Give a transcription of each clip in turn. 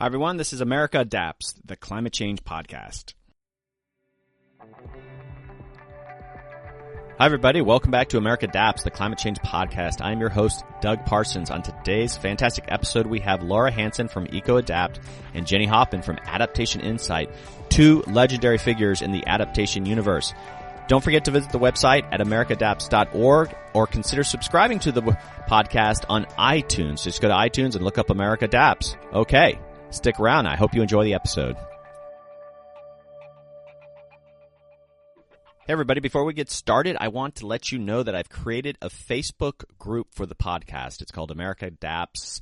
Hi, everyone. This is America Adapts, the climate change podcast. Hi, everybody. Welcome back to America Adapts, the climate change podcast. I'm your host, Doug Parsons. On today's fantastic episode, we have Lara Hansen from Ecoadapt and Jenny Hoffman from Adaptation Insight, two legendary figures in the adaptation universe. Don't forget to visit the website at americaadapts.org or consider subscribing to the podcast on iTunes. Just go to iTunes and look up America Adapts. Okay. Stick around. I hope you enjoy the episode. Hey, everybody. Before we get started, I want to let you know that I've created a Facebook group for the podcast. It's called America Adapts,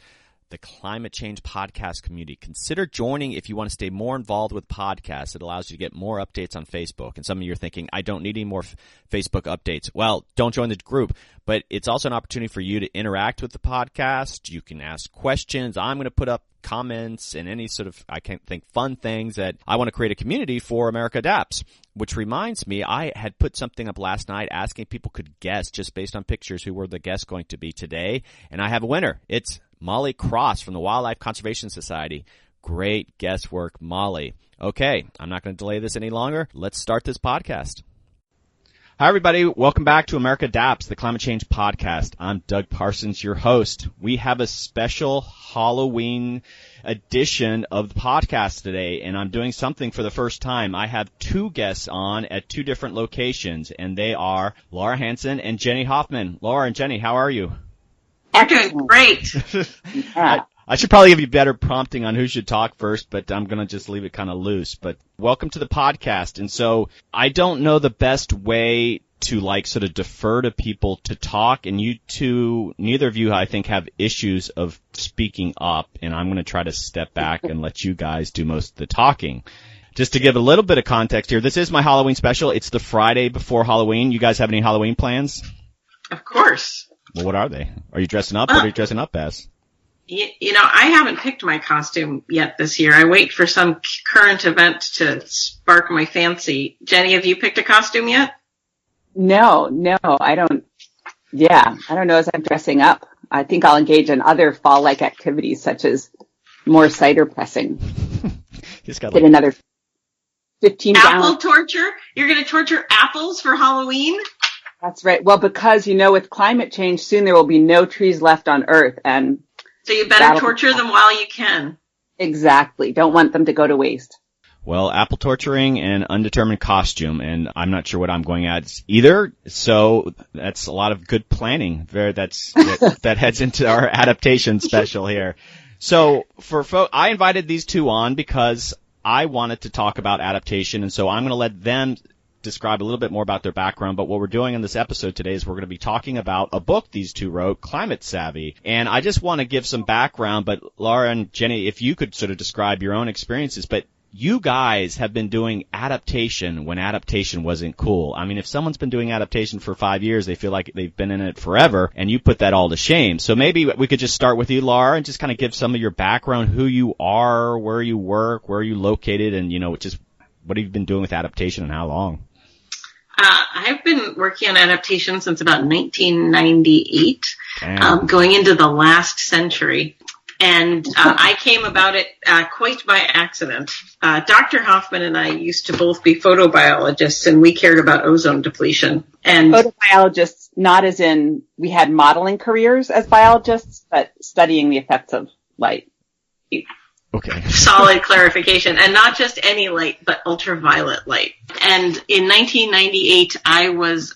the Climate Change Podcast Community. Consider joining if you want to stay more involved with podcasts. It allows you to get more updates on Facebook. And some of you are thinking, I don't need any more Facebook updates. Well, don't join the group. But it's also an opportunity for you to interact with the podcast. You can ask questions. I'm going to put up comments and any sort of, I can't think, fun things that I want to create a community for America Adapts. Which reminds me, I had put something up last night asking if people could guess just based on pictures who were the guests going to be today. And I have a winner. It's Molly Cross from the Wildlife Conservation Society. Great guesswork, Molly. Okay, I'm not going to delay this any longer. Let's start this podcast. Hi, everybody. Welcome back to America Adapts, the Climate Change Podcast. I'm Doug Parsons, your host. We have a special Halloween edition of the podcast today, and I'm doing something for the first time. I have two guests on at two different locations, and they are Lara Hansen and Jenny Hoffman. Lara and Jenny, how are you? I'm doing great. Yeah. I should probably give you better prompting on who should talk first, but I'm going to just leave it kind of loose. But welcome to the podcast. And so I don't know the best way to sort of defer to people to talk. And you two, neither of you, I think, have issues of speaking up. And I'm going to try to step back and let you guys do most of the talking. Just to give a little bit of context here, this is my Halloween special. It's the Friday before Halloween. You guys have any Halloween plans? Of course. Well, what are they? Are you dressing up? What are you dressing up as? You know, I haven't picked my costume yet this year. I wait for some current event to spark my fancy. Jenny, have you picked a costume yet? No, I don't. Yeah, I don't know as I'm dressing up. I think I'll engage in other fall-like activities such as more cider pressing. Just got get another 15 apple gallons. Torture? You're going to torture apples for Halloween? That's right. Well, because, with climate change, soon there will be no trees left on Earth, and so you better torture them while you can. Exactly. Don't want them to go to waste. Well, apple torturing and undetermined costume, and I'm not sure what I'm going at either. So that's a lot of good planning. That heads into our adaptation special here. So I invited these two on because I wanted to talk about adaptation, and so I'm going to let them describe a little bit more about their background. But what we're doing in this episode today is we're going to be talking about a book these two wrote, Climate Savvy. And I just want to give some background, but Lara and Jenny, if you could sort of describe your own experiences. But you guys have been doing adaptation when adaptation wasn't cool. I mean, if someone's been doing adaptation for 5 years, they feel like they've been in it forever, and you put that all to shame. So maybe we could just start with you, Lara, and just kind of give some of your background, who you are, where you work, where you located, and, just what have you been doing with adaptation and how long? I've been working on adaptation since about 1998, going into the last century. And I came about it quite by accident. Dr. Hoffman and I used to both be photobiologists, and we cared about ozone depletion. And photobiologists, not as in we had modeling careers as biologists, but studying the effects of light. Okay. Solid clarification. And not just any light, but ultraviolet light. And in 1998, I was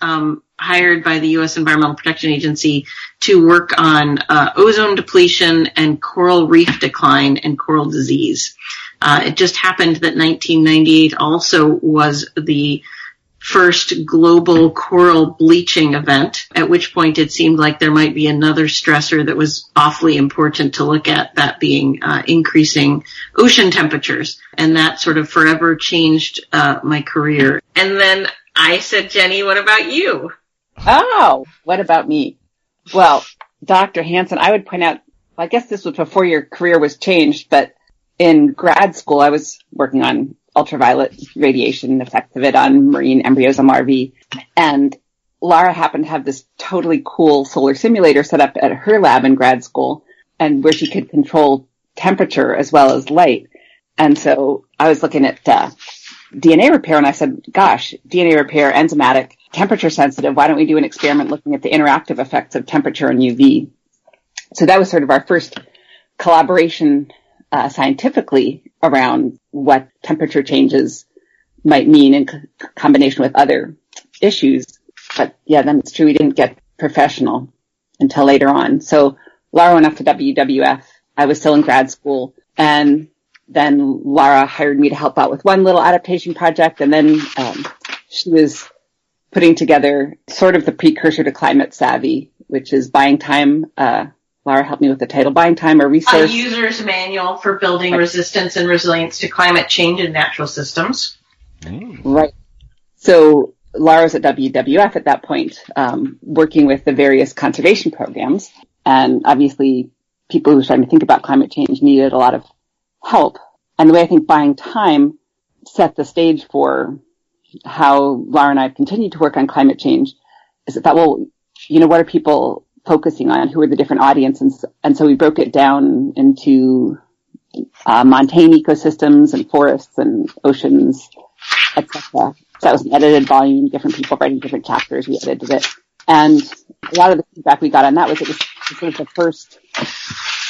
hired by the U.S. Environmental Protection Agency to work on ozone depletion and coral reef decline and coral disease. It just happened that 1998 also was the first global coral bleaching event, at which point it seemed like there might be another stressor that was awfully important to look at, that being increasing ocean temperatures. And that sort of forever changed my career. And then I said, Jenny, what about you? Oh, what about me? Well, Dr. Hansen, I would point out, I guess this was before your career was changed, but in grad school I was working on ultraviolet radiation effects of it on marine embryos and larvae. And Lara happened to have this totally cool solar simulator set up at her lab in grad school, and where she could control temperature as well as light. And so I was looking at DNA repair, and I said, gosh, DNA repair, enzymatic, temperature sensitive, why don't we do an experiment looking at the interactive effects of temperature and UV? So that was sort of our first collaboration scientifically around what temperature changes might mean in combination with other issues. But yeah, then it's true we didn't get professional until later on. So Lara went off to WWF. I was still in grad school, and then Lara hired me to help out with one little adaptation project, and then she was putting together sort of the precursor to Climate Savvy, which is Buying Time. Lara helped me with the title, Buying Time, a resource. A user's manual for building resistance and resilience to climate change in natural systems. Right. So Lara's at WWF at that point, working with the various conservation programs. And obviously, people who were starting to think about climate change needed a lot of help. And the way I think Buying Time set the stage for how Lara and I have continued to work on climate change is that, well, what are people focusing on? Who are the different audiences? And so we broke it down into montane ecosystems and forests and oceans, etc. So that was an edited volume, different people writing different chapters. We edited it. And a lot of the feedback we got on that was it was sort of the first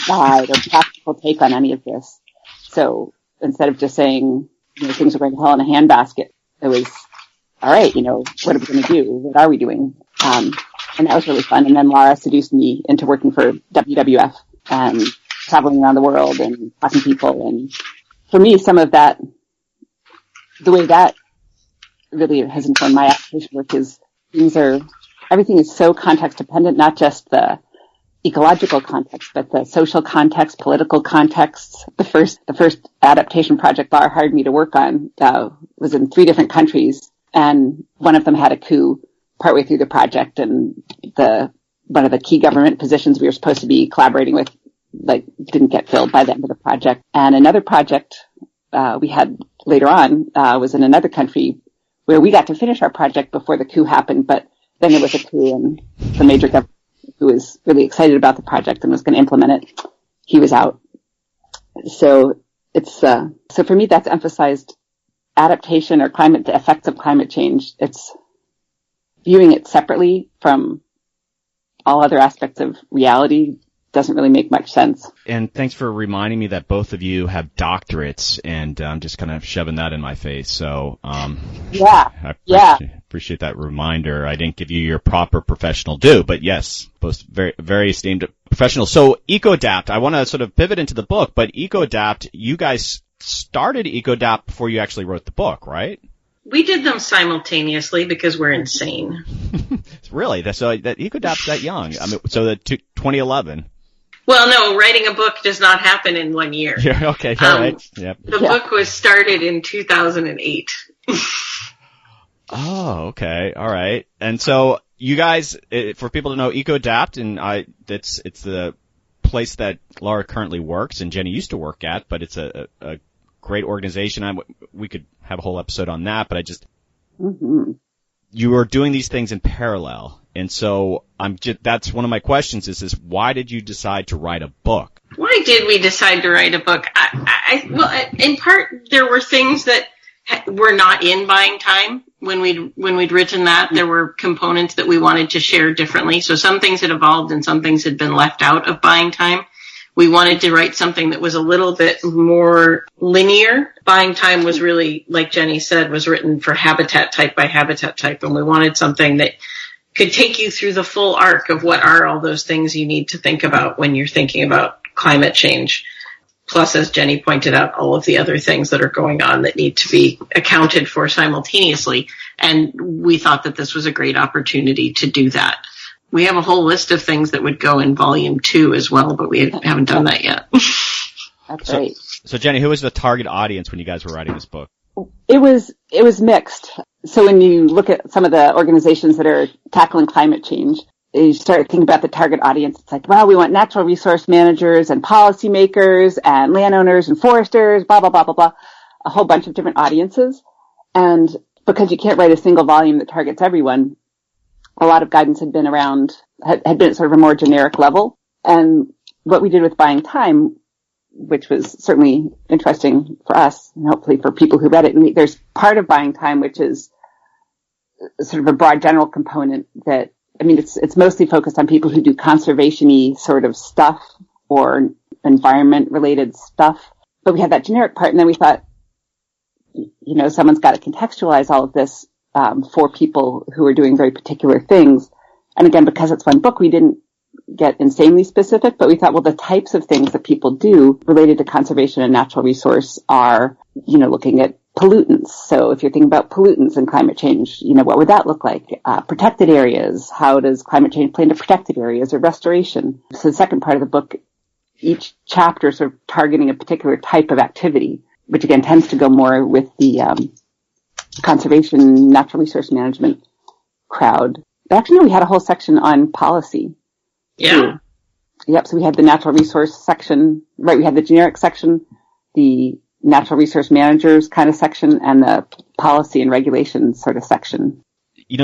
guide or practical take on any of this. So instead of just saying, things are going to hell in a handbasket, it was, all right, what are we going to do? What are we doing? And that was really fun. And then Lara seduced me into working for WWF and traveling around the world and talking to people. And for me, some of that, the way that really has informed my application work is everything is so context dependent, not just the ecological context, but the social context, political context. The first adaptation project Lara hired me to work on was in 3 different countries, and one of them had a coup partway through the project, and one of the key government positions we were supposed to be collaborating with didn't get filled by the end of the project. And another project we had later on was in another country where we got to finish our project before the coup happened, but then there was a coup, and the major government who was really excited about the project and was going to implement it, he was out. So it's so for me that's emphasized adaptation or the effects of climate change. It's viewing it separately from all other aspects of reality doesn't really make much sense. And thanks for reminding me that both of you have doctorates, and I'm just kind of shoving that in my face. So, I appreciate that reminder. I didn't give you your proper professional due, but yes, both very, very esteemed professionals. So Ecoadapt, I want to sort of pivot into the book, but Ecoadapt, you guys started Ecoadapt before you actually wrote the book, right? We did them simultaneously because we're insane. Really? So that Ecoadapt's that young. I mean, so that 2011. Well, no, writing a book does not happen in 1 year. Yeah, okay, all right. Yep. The book was started in 2008. Oh, okay, all right. And so you guys, for people to know, Ecoadapt, and it's the place that Lara currently works and Jenny used to work at, but it's a great organization. We could have a whole episode on that, but you are doing these things in parallel. And so that's one of my questions is why did you decide to write a book? Why did we decide to write a book? Well, in part, there were things that were not in Buying Time when we'd written that. There were components that we wanted to share differently. So some things had evolved and some things had been left out of Buying Time. We wanted to write something that was a little bit more linear. Buying Time was really, like Jenny said, was written for habitat type by habitat type, and we wanted something that could take you through the full arc of what are all those things you need to think about when you're thinking about climate change. Plus, as Jenny pointed out, all of the other things that are going on that need to be accounted for simultaneously. And we thought that this was a great opportunity to do that. We have a whole list of things that would go in volume 2 as well, but we haven't done that yet. That's great. So Jenny, who was the target audience when you guys were writing this book? It was mixed. So when you look at some of the organizations that are tackling climate change, you start thinking about the target audience. It's like, well, we want natural resource managers and policymakers and landowners and foresters, blah, blah, blah, blah, blah, a whole bunch of different audiences. And because you can't write a single volume that targets everyone, a lot of guidance had been around, had been at sort of a more generic level. And what we did with Buying Time which was certainly interesting for us and hopefully for people who read it. And there's part of Buying Time, which is sort of a broad general component that, I mean, it's mostly focused on people who do conservation-y sort of stuff or environment-related stuff. But we had that generic part, and then we thought, someone's got to contextualize all of this for people who are doing very particular things. And again, because it's one book, we didn't get insanely specific, but we thought, well, the types of things that people do related to conservation and natural resource are, looking at pollutants. So if you're thinking about pollutants and climate change, what would that look like? Protected areas. How does climate change play into protected areas or restoration? So the second part of the book, each chapter is sort of targeting a particular type of activity, which again tends to go more with the conservation, natural resource management crowd. But actually, no, we had a whole section on policy. Yeah. Too. Yep. So we had the natural resource section, right? We had the generic section, the natural resource managers kind of section, and the policy and regulations sort of section.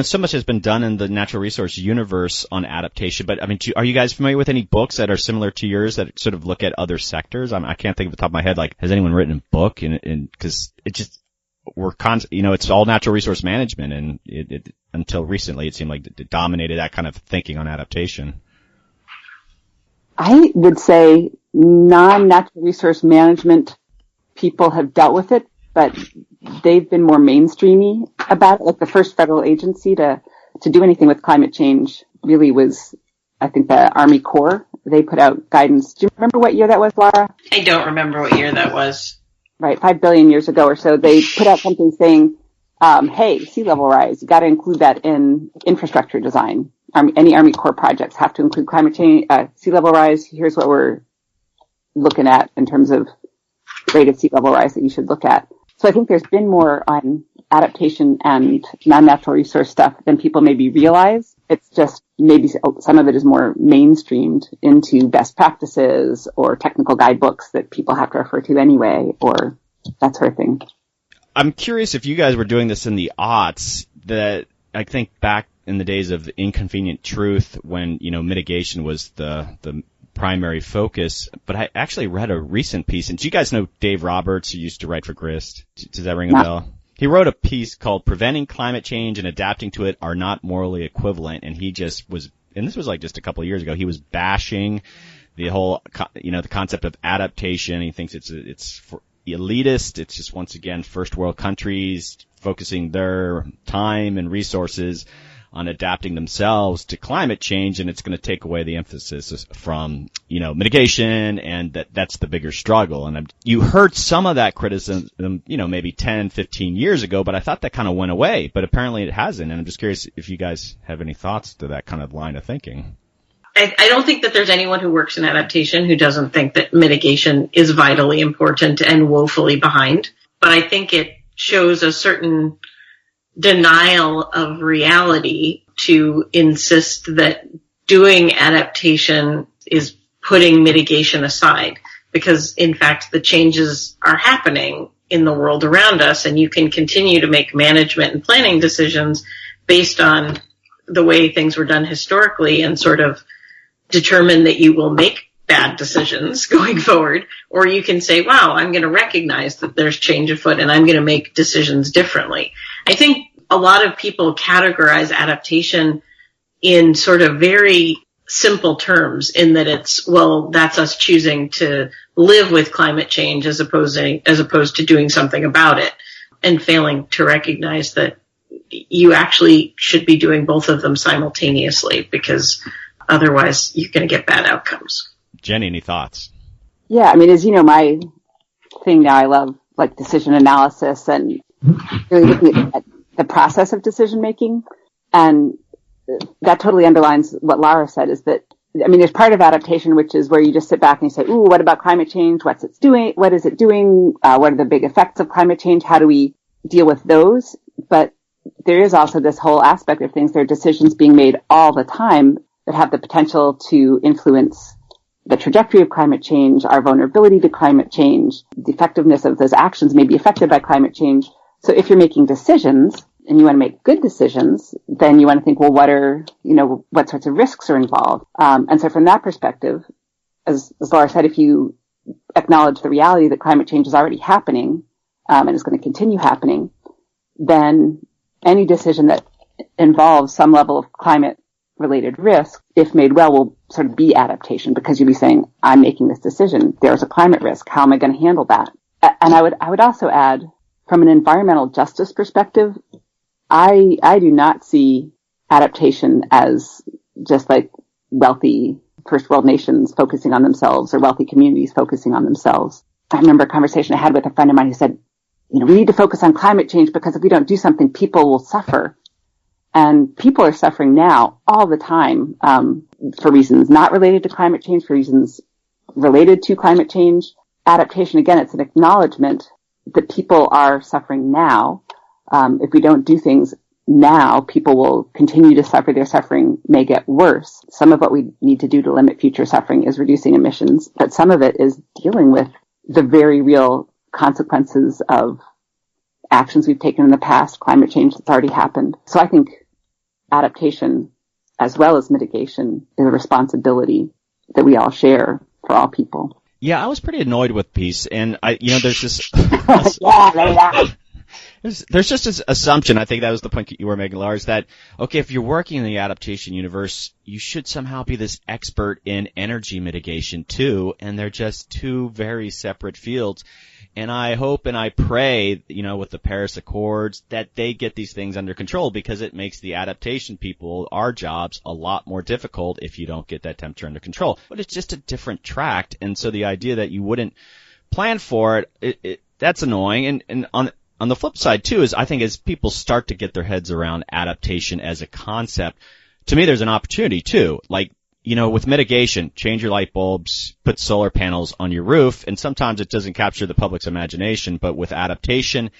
So much has been done in the natural resource universe on adaptation, but I mean, are you guys familiar with any books that are similar to yours that sort of look at other sectors? I can't think of the top of my head, like, has anyone written a book? Because it just, it's all natural resource management, and it until recently, it seemed like it dominated that kind of thinking on adaptation. I would say non-natural resource management people have dealt with it, but they've been more mainstreamy about it. Like the first federal agency to do anything with climate change really was, I think, the Army Corps. They put out guidance. Do you remember what year that was, Lara? I don't remember what year that was. Right, 5 billion years ago or so. They put out something saying, hey, sea level rise, you got to include that in infrastructure design. Any Army Corps projects have to include climate change, sea level rise. Here's what we're looking at in terms of rate of sea level rise that you should look at. So I think there's been more on adaptation and non-natural resource stuff than people maybe realize. It's just maybe some of it is more mainstreamed into best practices or technical guidebooks that people have to refer to anyway, or that sort of thing. I'm curious if you guys were doing this in the aughts, that I think back in the days of Inconvenient Truth when, mitigation was the primary focus. But I actually read a recent piece, and do you guys know Dave Roberts, who used to write for Grist? Does that ring a bell? He wrote a piece called Preventing Climate Change and Adapting to It Are Not Morally Equivalent, and he just was, and this was like just a couple of years ago, he was bashing the whole, the concept of adaptation. He thinks it's for elitist. It's just, once again, first world countries focusing their time and resources on adapting themselves to climate change, and it's going to take away the emphasis from, mitigation, and that's the bigger struggle. And you heard some of that criticism, maybe 10, 15 years ago, but I thought that kind of went away, but apparently it hasn't. And I'm just curious if you guys have any thoughts to that kind of line of thinking. I don't think that there's anyone who works in adaptation who doesn't think that mitigation is vitally important and woefully behind. But I think it shows a certain denial of reality to insist that doing adaptation is putting mitigation aside, because in fact the changes are happening in the world around us, and you can continue to make management and planning decisions based on the way things were done historically and sort of determine that you will make bad decisions going forward, or you can say, wow, I'm going to recognize that there's change afoot and I'm going to make decisions differently. I think a lot of people categorize adaptation in sort of very simple terms, in that it's, well, that's us choosing to live with climate change as opposed to doing something about it, and failing to recognize that you actually should be doing both of them simultaneously, because otherwise you're going to get bad outcomes. Jenny, any thoughts? Yeah, I mean, as you know, my thing now, I love like decision analysis and really looking at the process of decision making. And that totally underlines what Lara said, is that, I mean, there's part of adaptation, which is where you just sit back and you say, ooh, what about climate change? What's it doing? What is it doing? What are the big effects of climate change? How do we deal with those? But there is also this whole aspect of things. There are decisions being made all the time that have the potential to influence the trajectory of climate change, our vulnerability to climate change. The effectiveness of those actions may be affected by climate change. So if you're making decisions and you want to make good decisions, then you want to think, well, what sorts of risks are involved? And so from that perspective, as Lara said, if you acknowledge the reality that climate change is already happening, and is going to continue happening, then any decision that involves some level of climate-related risk, if made well, will sort of be adaptation, because you'll be saying, I'm making this decision. There's a climate risk. How am I going to handle that? And I would also add, from an environmental justice perspective, I do not see adaptation as just like wealthy first world nations focusing on themselves or wealthy communities focusing on themselves. I remember a conversation I had with a friend of mine who said, we need to focus on climate change because if we don't do something, people will suffer. And people are suffering now all the time, for reasons not related to climate change, for reasons related to climate change. Adaptation, again, it's an acknowledgement that people are suffering now. If we don't do things now, people will continue to suffer. Their suffering may get worse. Some of what we need to do to limit future suffering is reducing emissions, but some of it is dealing with the very real consequences of actions we've taken in the past, climate change that's already happened. So I think adaptation, as well as mitigation, is a responsibility that we all share for all people. Yeah, I was pretty annoyed with peace, and there's this there's just this assumption, I think that was the point you were making, Lara, is that, okay, if you're working in the adaptation universe, you should somehow be this expert in energy mitigation too, and they're just two very separate fields. And I hope and I pray, with the Paris Accords, that they get these things under control, because it makes the adaptation people, our jobs, a lot more difficult if you don't get that temperature under control. But it's just a different tract, and so the idea that you wouldn't plan for it, that's annoying. And on the flip side too is, I think as people start to get their heads around adaptation as a concept, to me there's an opportunity too. Like, with mitigation, change your light bulbs, put solar panels on your roof, and sometimes it doesn't capture the public's imagination, but with adaptation,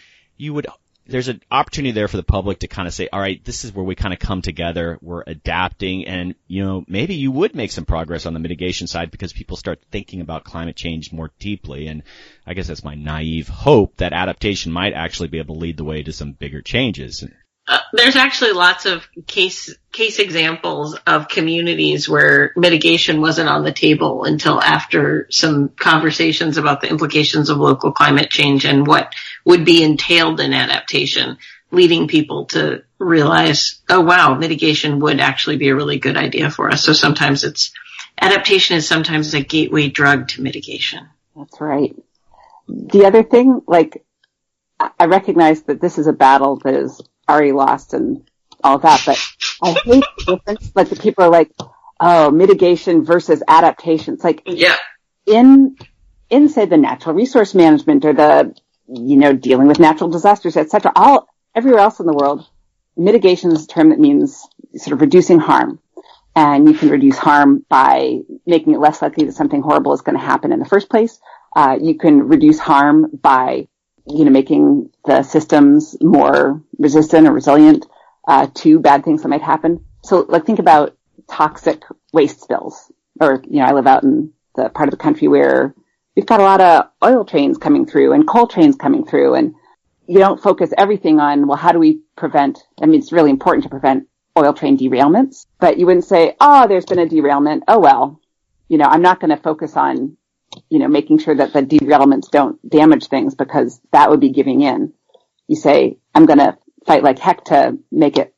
there's an opportunity there for the public to kind of say, all right, this is where we kind of come together, we're adapting, and, maybe you would make some progress on the mitigation side because people start thinking about climate change more deeply, and I guess that's my naive hope that adaptation might actually be able to lead the way to some bigger changes. There's actually lots of case examples of communities where mitigation wasn't on the table until after some conversations about the implications of local climate change and what would be entailed in adaptation, leading people to realize, oh wow, mitigation would actually be a really good idea for us. So sometimes adaptation is sometimes a gateway drug to mitigation. That's right. The other thing, I recognize that this is a battle that is already lost and all of that, but I hate the difference. Like, the people are like, oh, mitigation versus adaptation. It's like, yeah, in say the natural resource management or the, dealing with natural disasters, etc., everywhere else in the world, mitigation is a term that means sort of reducing harm. And you can reduce harm by making it less likely that something horrible is going to happen in the first place. You can reduce harm by making the systems more resistant or resilient to bad things that might happen. So, think about toxic waste spills. Or, I live out in the part of the country where we've got a lot of oil trains coming through and coal trains coming through, and you don't focus everything on, well, how do we prevent, it's really important to prevent oil train derailments, but you wouldn't say, oh, there's been a derailment. Oh, well, I'm not going to focus on making sure that the derailments don't damage things, because that would be giving in. You say, I'm going to fight like heck to make it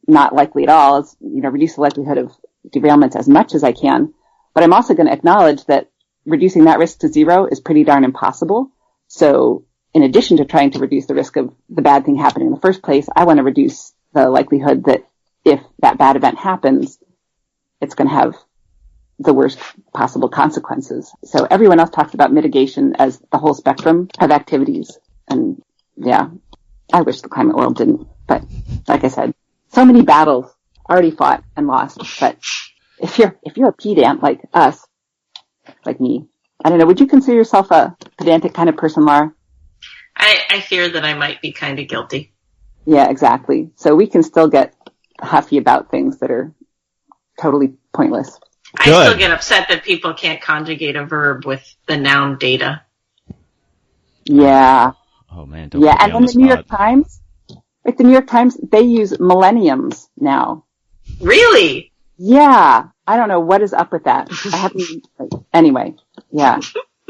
not likely at all, reduce the likelihood of derailments as much as I can. But I'm also going to acknowledge that reducing that risk to zero is pretty darn impossible. So in addition to trying to reduce the risk of the bad thing happening in the first place, I want to reduce the likelihood that if that bad event happens, it's going to have the worst possible consequences. So everyone else talks about mitigation as the whole spectrum of activities. And yeah, I wish the climate world didn't. But like I said, so many battles already fought and lost. But if you're a pedant like us, like me, I don't know, would you consider yourself a pedantic kind of person, Lara? I fear that I might be kind of guilty. Yeah, exactly. So we can still get huffy about things that are totally pointless. Good. I still get upset that people can't conjugate a verb with the noun data. Yeah. Oh man. Don't yeah, and then the New York Times, the New York Times, they use millenniums now. Really? Yeah. I don't know what is up with that. I haven't. Anyway. Yeah.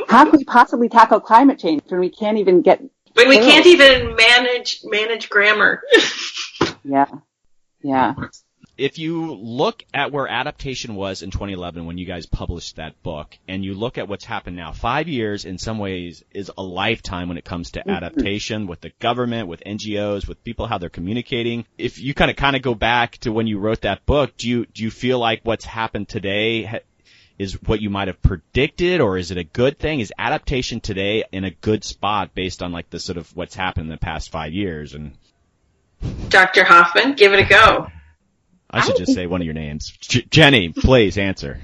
How can we possibly tackle climate change when we can't even get... When we can't even manage grammar. Yeah. If you look at where adaptation was in 2011 when you guys published that book, and you look at what's happened now, 5 years in some ways is a lifetime when it comes to adaptation with the government, with NGOs, with people, how they're communicating. If you kind of go back to when you wrote that book, do you feel like what's happened today is what you might have predicted, or is it a good thing? Is adaptation today in a good spot based on like the sort of what's happened in the past 5 years? And Dr. Hoffman, give it a go. I should just say one of your names. Jenny, please answer.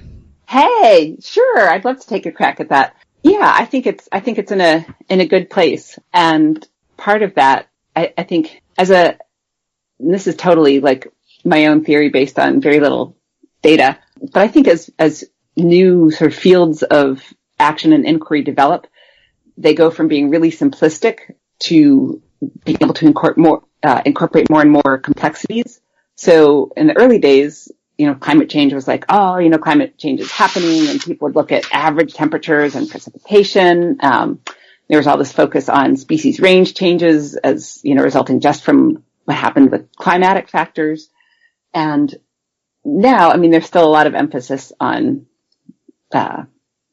Hey, sure. I'd love to take a crack at that. Yeah, I think it's in a good place. And part of that, I think and this is totally like my own theory based on very little data, but I think as new sort of fields of action and inquiry develop, they go from being really simplistic to being able to incorporate more and more complexities. So in the early days, climate change was like, climate change is happening, and people would look at average temperatures and precipitation. There was all this focus on species range changes as, resulting just from what happened with climatic factors. And now, there's still a lot of emphasis on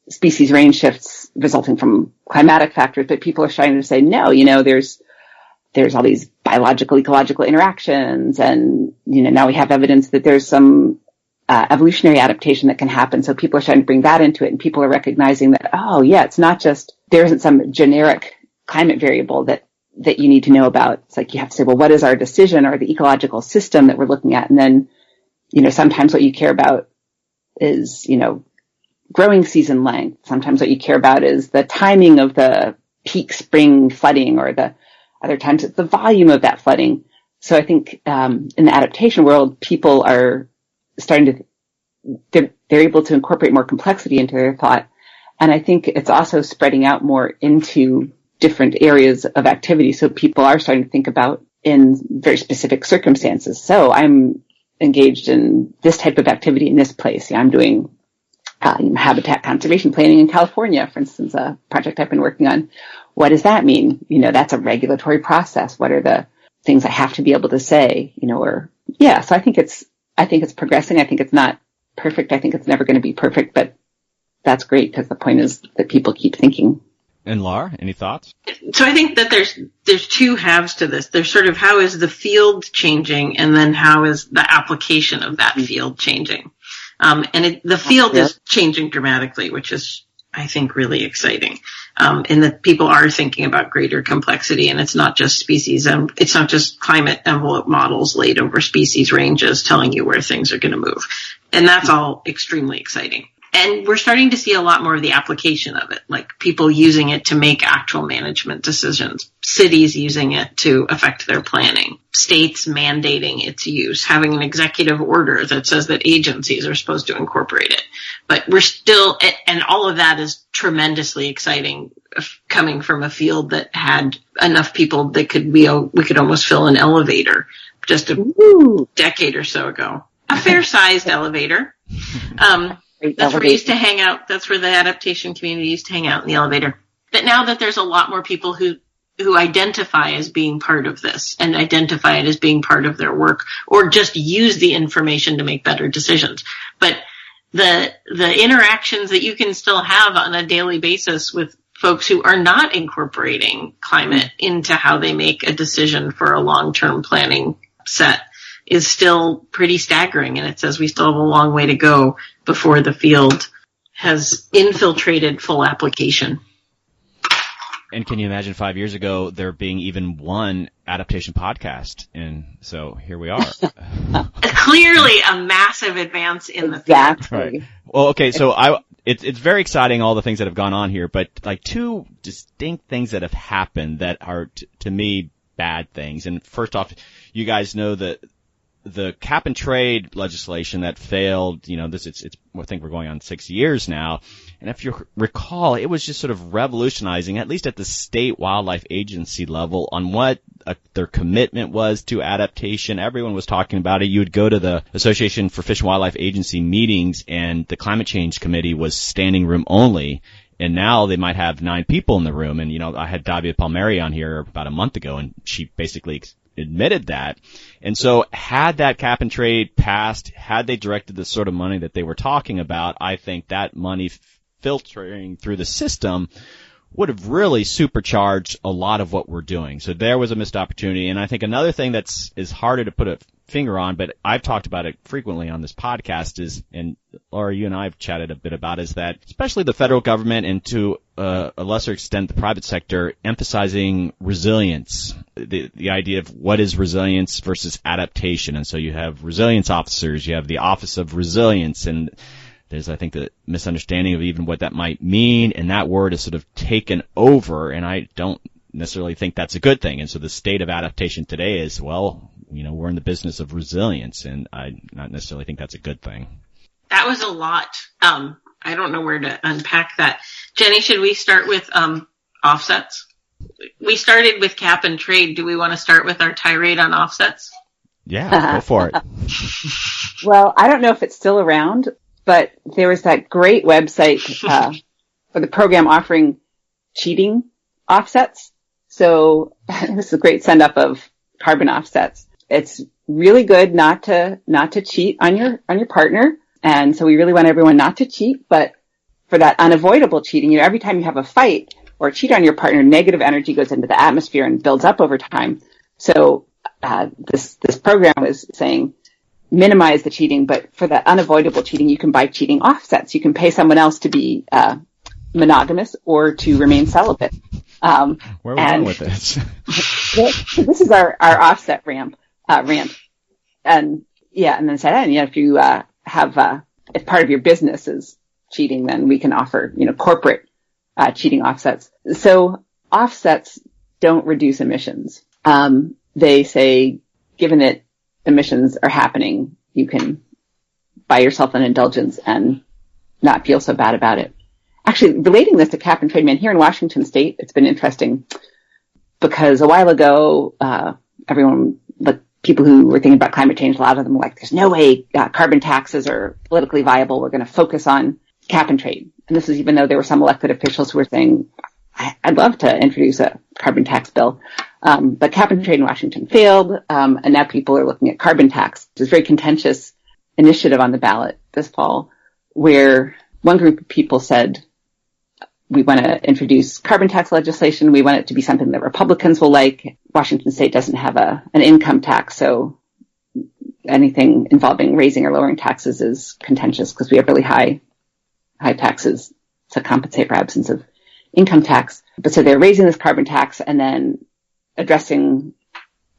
species range shifts resulting from climatic factors, but people are starting to say, no, there's all these biological, ecological interactions, and, now we have evidence that there's some evolutionary adaptation that can happen. So people are starting to bring that into it, and people are recognizing that, it's not just, there isn't some generic climate variable that you need to know about. It's like you have to say, well, what is our decision or the ecological system that we're looking at? And then, sometimes what you care about is, growing season length. Sometimes what you care about is the timing of the peak spring flooding, or the other times it's the volume of that flooding. So I think in the adaptation world, people are starting they're able to incorporate more complexity into their thought. And I think it's also spreading out more into different areas of activity. So people are starting to think about in very specific circumstances. So I'm engaged in this type of activity in this place. I'm doing habitat conservation planning in California, for instance, a project I've been working on. What does that mean? That's a regulatory process. What are the things I have to be able to say? So I think it's progressing. I think it's not perfect. I think it's never going to be perfect, but that's great because the point is that people keep thinking. And Lara, any thoughts? So I think that there's two halves to this. There's sort of how is the field changing, and then how is the application of that field changing. The field is changing dramatically, which is, I think, really exciting. In that people are thinking about greater complexity, and it's not just it's not just climate envelope models laid over species ranges telling you where things are going to move. And that's all extremely exciting. And we're starting to see a lot more of the application of it, like people using it to make actual management decisions, cities using it to affect their planning, states mandating its use, having an executive order that says that agencies are supposed to incorporate it. But we're still, and all of that is tremendously exciting, coming from a field that had enough people that we could almost fill an elevator just a decade or so ago. A fair-sized elevator. That's where we used to hang out. That's where the adaptation community used to hang out, in the elevator. But now that there's a lot more people who identify as being part of this and identify it as being part of their work, or just use the information to make better decisions. But the interactions that you can still have on a daily basis with folks who are not incorporating climate into how they make a decision for a long-term planning set is still pretty staggering. And it says we still have a long way to go before the field has infiltrated full application. And can you imagine 5 years ago there being even one adaptation podcast? And so here we are. Clearly a massive advance in the field. Right. Well, okay, so it's very exciting, all the things that have gone on here, but like two distinct things that have happened that are to me bad things. And first off, you guys know that the cap and trade legislation that failed, I think we're going on 6 years now. And if you recall, it was just sort of revolutionizing, at least at the state wildlife agency level, on what their commitment was to adaptation. Everyone was talking about it. You would go to the Association for Fish and Wildlife Agency meetings, and the climate change committee was standing room only. And now they might have 9 people in the room. And, I had Davia Palmieri on here about a month ago, and she basically admitted that. And so had that cap and trade passed, had they directed the sort of money that they were talking about, I think that money filtering through the system would have really supercharged a lot of what we're doing. So there was a missed opportunity. And I think another thing is harder to put a finger on, but I've talked about it frequently on this podcast is, and Lara, you and I have chatted a bit about, is that especially the federal government and to a lesser extent the private sector emphasizing resilience, the idea of what is resilience versus adaptation. And so you have resilience officers, you have the Office of Resilience, and there's, I think, the misunderstanding of even what that might mean, and that word is sort of taken over, and I don't necessarily think that's a good thing. And so the state of adaptation today is, well, we're in the business of resilience, and I not necessarily think that's a good thing. That was a lot. I don't know where to unpack that. Jenny, should we start with offsets? We started with cap and trade. Do we want to start with our tirade on offsets? Yeah, go for it. Well, I don't know if it's still around, but there was that great website for the program offering cheating offsets. So this is a great send up of carbon offsets. It's really good not to cheat on your partner. And so we really want everyone not to cheat, but for that unavoidable cheating, every time you have a fight or cheat on your partner, negative energy goes into the atmosphere and builds up over time. So this program was saying minimize the cheating, but for that unavoidable cheating, you can buy cheating offsets. You can pay someone else to be monogamous or to remain celibate. Where are we going with this? This is our offset rant. And then said, if you have if part of your business is cheating, then we can offer corporate cheating offsets. So offsets don't reduce emissions. They say, given that emissions are happening, you can buy yourself an indulgence and not feel so bad about it. Actually, relating this to cap and trade, here in Washington State, it's been interesting because a while ago, people who were thinking about climate change, a lot of them were like, there's no way carbon taxes are politically viable. We're going to focus on cap and trade. And this is even though there were some elected officials who were saying, I'd love to introduce a carbon tax bill. But cap and trade in Washington failed. And now people are looking at carbon tax. It's a very contentious initiative on the ballot this fall where one group of people said, we want to introduce carbon tax legislation. We want it to be something that Republicans will like. Washington State doesn't have an income tax, so anything involving raising or lowering taxes is contentious because we have really high taxes to compensate for absence of income tax. But so they're raising this carbon tax and then addressing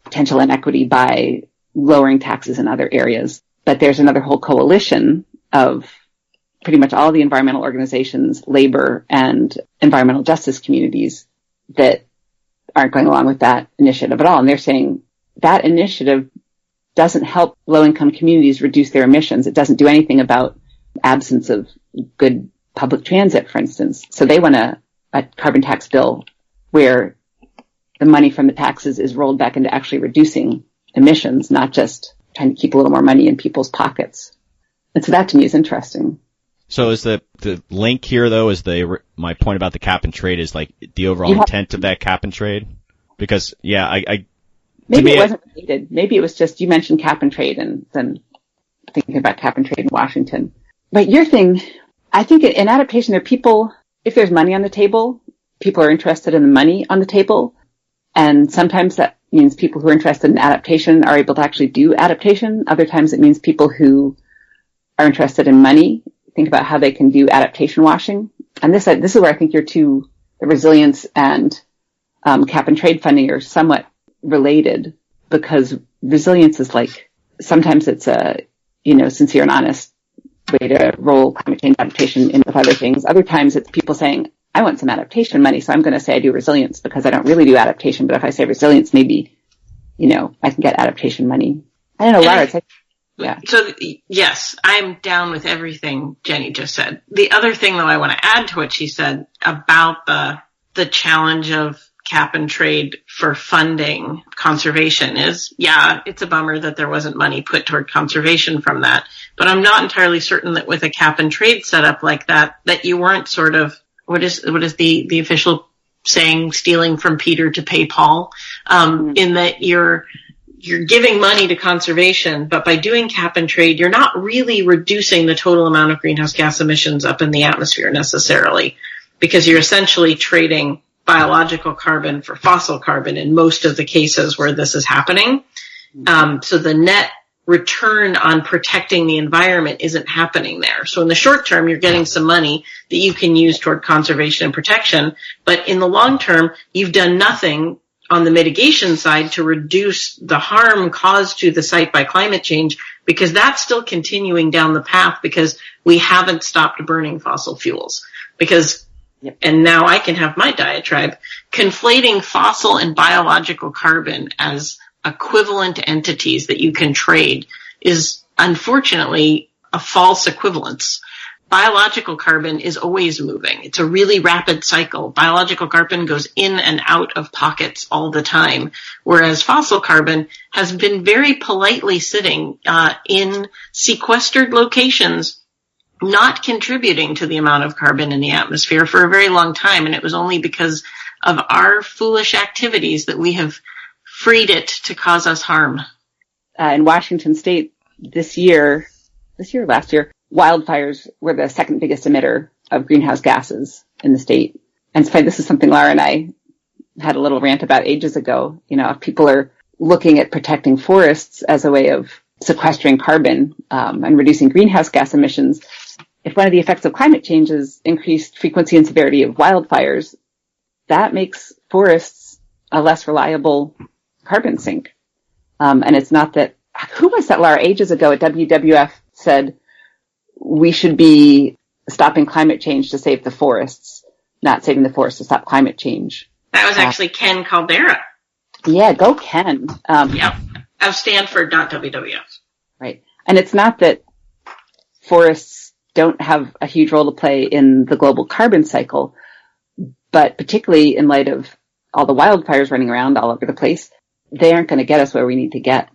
potential inequity by lowering taxes in other areas. But there's another whole coalition of pretty much all the environmental organizations, labor, and environmental justice communities that aren't going along with that initiative at all. And they're saying that initiative doesn't help low-income communities reduce their emissions. It doesn't do anything about absence of good public transit, for instance. So they want a carbon tax bill where the money from the taxes is rolled back into actually reducing emissions, not just trying to keep a little more money in people's pockets. And so that to me is interesting. So is the link here though, my point about the cap and trade is like the overall intent of that cap and trade? Because maybe it wasn't related. Maybe it was just, you mentioned cap and trade and then thinking about cap and trade in Washington. But your thing, I think in adaptation, there are people, if there's money on the table, people are interested in the money on the table. And sometimes that means people who are interested in adaptation are able to actually do adaptation. Other times it means people who are interested in money think about how they can do adaptation washing. And this is where I think the resilience and cap and trade funding are somewhat related, because resilience is like, sometimes it's a, sincere and honest way to roll climate change adaptation in with other things. Other times it's people saying, I want some adaptation money, so I'm going to say I do resilience because I don't really do adaptation. But if I say resilience, maybe, I can get adaptation money. I don't know, Lara. Yeah. So, yes, I'm down with everything Jenny just said. The other thing, though, I want to add to what she said about the challenge of cap and trade for funding conservation is, it's a bummer that there wasn't money put toward conservation from that. But I'm not entirely certain that with a cap and trade setup like that you weren't sort of what is the official saying, stealing from Peter to pay Paul, in that you're giving money to conservation, but by doing cap and trade, you're not really reducing the total amount of greenhouse gas emissions up in the atmosphere necessarily, because you're essentially trading biological carbon for fossil carbon in most of the cases where this is happening. So the net return on protecting the environment isn't happening there. So in the short term, you're getting some money that you can use toward conservation and protection. But in the long term, you've done nothing on the mitigation side to reduce the harm caused to the site by climate change, because that's still continuing down the path because we haven't stopped burning fossil fuels. Because, and now I can have my diatribe, conflating fossil and biological carbon as equivalent entities that you can trade is unfortunately a false equivalence. Biological carbon is always moving. It's a really rapid cycle. Biological carbon goes in and out of pockets all the time, whereas fossil carbon has been very politely sitting in sequestered locations, not contributing to the amount of carbon in the atmosphere for a very long time. And it was only because of our foolish activities that we have freed it to cause us harm. In Washington State last year, wildfires were the second biggest emitter of greenhouse gases in the state. And so this is something Lara and I had a little rant about ages ago. You know, if people are looking at protecting forests as a way of sequestering carbon and reducing greenhouse gas emissions, if one of the effects of climate change is increased frequency and severity of wildfires, that makes forests a less reliable carbon sink. And it's not that, who was that, Lara, ages ago at WWF said we should be stopping climate change to save the forests, not saving the forests to stop climate change. That was actually Ken Caldera. Yeah, go Ken. Yep, of Stanford, not WWF. Right. And it's not that forests don't have a huge role to play in the global carbon cycle, but particularly in light of all the wildfires running around all over the place, they aren't going to get us where we need to get.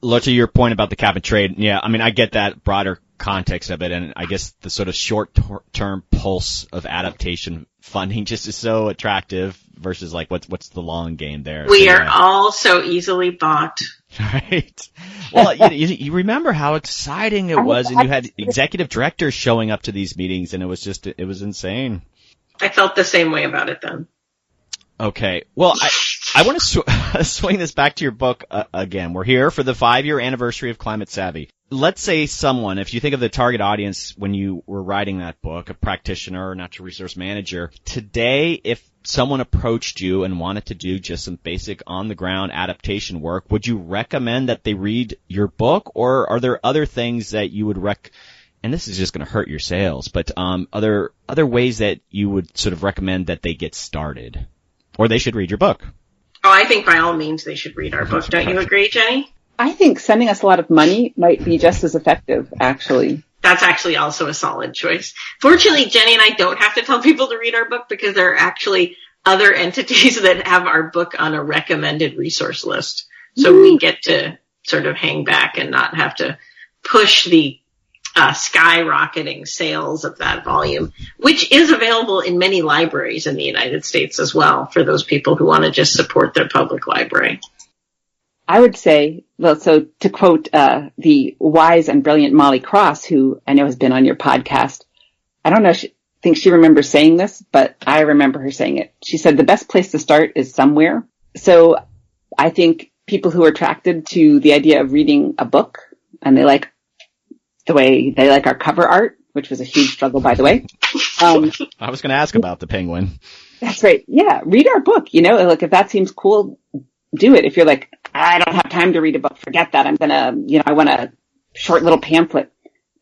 Look, to your point about the cap and trade, yeah, I mean, I get that broader context of it, and I guess the sort of short-term pulse of adaptation funding just is so attractive versus like what's the long game there. We are all so easily bought. Right. Well, you remember how exciting it was, and you had executive directors showing up to these meetings, and it was insane. I felt the same way about it then. Okay. Well, I want to swing this back to your book again. We're here for the 5-year anniversary of Climate Savvy. Let's say someone, if you think of the target audience when you were writing that book, a practitioner or natural resource manager, today, if someone approached you and wanted to do just some basic on-the-ground adaptation work, would you recommend that they read your book, or are there other things that you would and this is just going to hurt your sales, but other ways that you would sort of recommend that they get started? Or they should read your book. Oh, I think by all means they should read our book. Don't you agree, Jenny? I think sending us a lot of money might be just as effective, actually. That's actually also a solid choice. Fortunately, Jenny and I don't have to tell people to read our book because there are actually other entities that have our book on a recommended resource list. So we get to sort of hang back and not have to push the skyrocketing sales of that volume, which is available in many libraries in the United States as well for those people who want to just support their public library. I would say, well, so to quote the wise and brilliant Molly Cross, who I know has been on your podcast, I don't know, think she remembers saying this, but I remember her saying it. She said the best place to start is somewhere. So I think people who are attracted to the idea of reading a book, and they like the way they like our cover art, which was a huge struggle, by the way. I was going to ask about the penguin. That's right. Yeah. Read our book. You know, like if that seems cool, do it. If you're like, I don't have time to read a book, forget that. I'm going to, I want a short little pamphlet.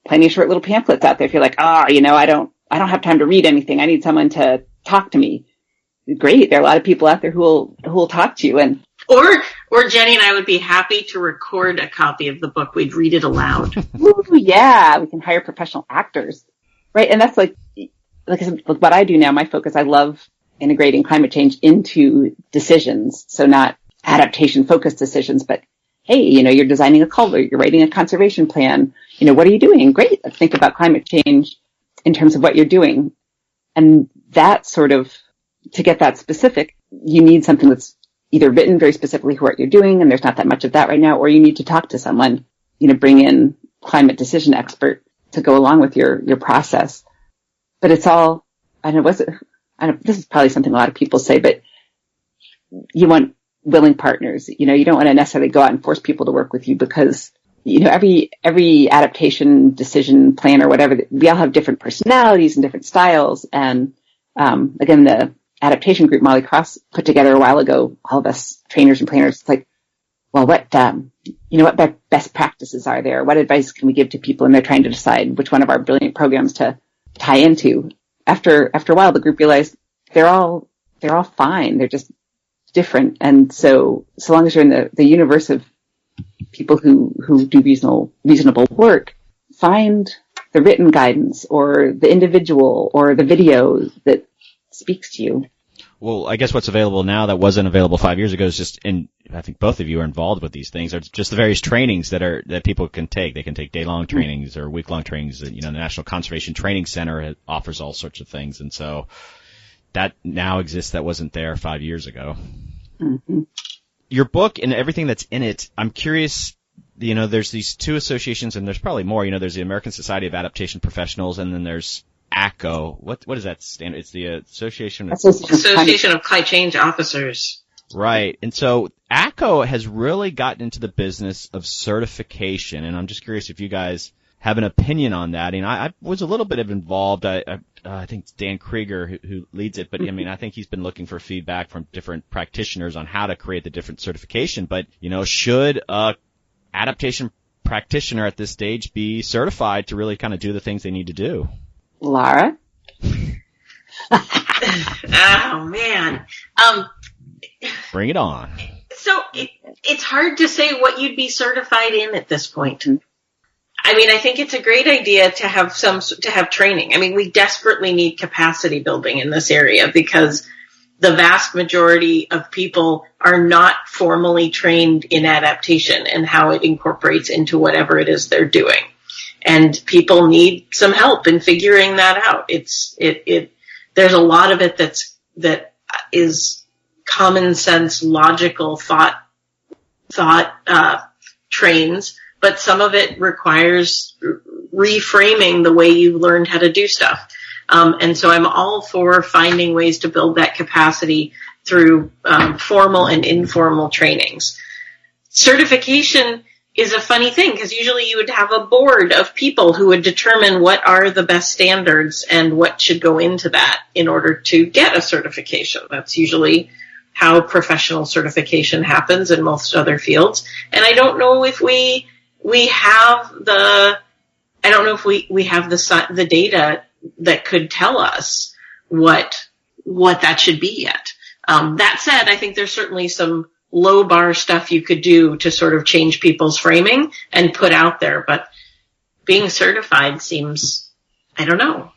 Plenty of short little pamphlets out there. If you're like, I don't have time to read anything. I need someone to talk to me. Great. There are a lot of people out there who will talk to you. And Or Jenny and I would be happy to record a copy of the book. We'd read it aloud. Ooh, yeah, we can hire professional actors. Right, and that's like I said, what I do now, my focus, I love integrating climate change into decisions. So not adaptation-focused decisions, but hey, you're designing a culvert, you're writing a conservation plan. What are you doing? Great, let's think about climate change in terms of what you're doing. And that sort of, to get that specific, you need something that's either written very specifically for what you're doing, and there's not that much of that right now, or you need to talk to someone, bring in climate decision expert to go along with your process. But it's all, this is probably something a lot of people say, but you want willing partners. You don't want to necessarily go out and force people to work with you because, every adaptation decision plan or whatever, we all have different personalities and different styles. And, again, the adaptation group Molly Cross put together a while ago, all of us trainers and planners, it's like, well, what best practices are there? What advice can we give to people? And they're trying to decide which one of our brilliant programs to tie into. After a while, the group realized they're all fine. They're just different. And so long as you're in the universe of people who do reasonable work, find the written guidance or the individual or the video that speaks to you. Well, I guess what's available now that wasn't available 5 years ago is just, and I think both of you are involved with these things, are just the various trainings that people can take. They can take day-long trainings or week-long trainings. The National Conservation Training Center offers all sorts of things, and so that now exists that wasn't there 5 years ago. Mm-hmm. Your book and everything that's in it, I'm curious, there's these two associations, and there's probably more. There's the American Society of Adaptation Professionals, and then there's ACO. What does that stand? It's the Association of Climate Change Officers. Right. And so ACO has really gotten into the business of certification, and I'm just curious if you guys have an opinion on that. And I was a little bit involved. I think it's Dan Krieger who leads it, but I think he's been looking for feedback from different practitioners on how to create the different certification. But, should a adaptation practitioner at this stage be certified to really kind of do the things they need to do? Lara? Oh, man. Bring it on. So it's hard to say what you'd be certified in at this point. I think it's a great idea to have training. We desperately need capacity building in this area because the vast majority of people are not formally trained in adaptation and how it incorporates into whatever it is they're doing. And people need some help in figuring that out. There's a lot of it that is common sense, logical thought trains, but some of it requires reframing the way you learned how to do stuff. And so I'm all for finding ways to build that capacity through formal and informal trainings. Certification is a funny thing because usually you would have a board of people who would determine what are the best standards and what should go into that in order to get a certification. That's usually how professional certification happens in most other fields. And I don't know if we have the data that could tell us what that should be yet. That said, I think there's certainly some low bar stuff you could do to sort of change people's framing and put out there, but being certified seems, I don't know.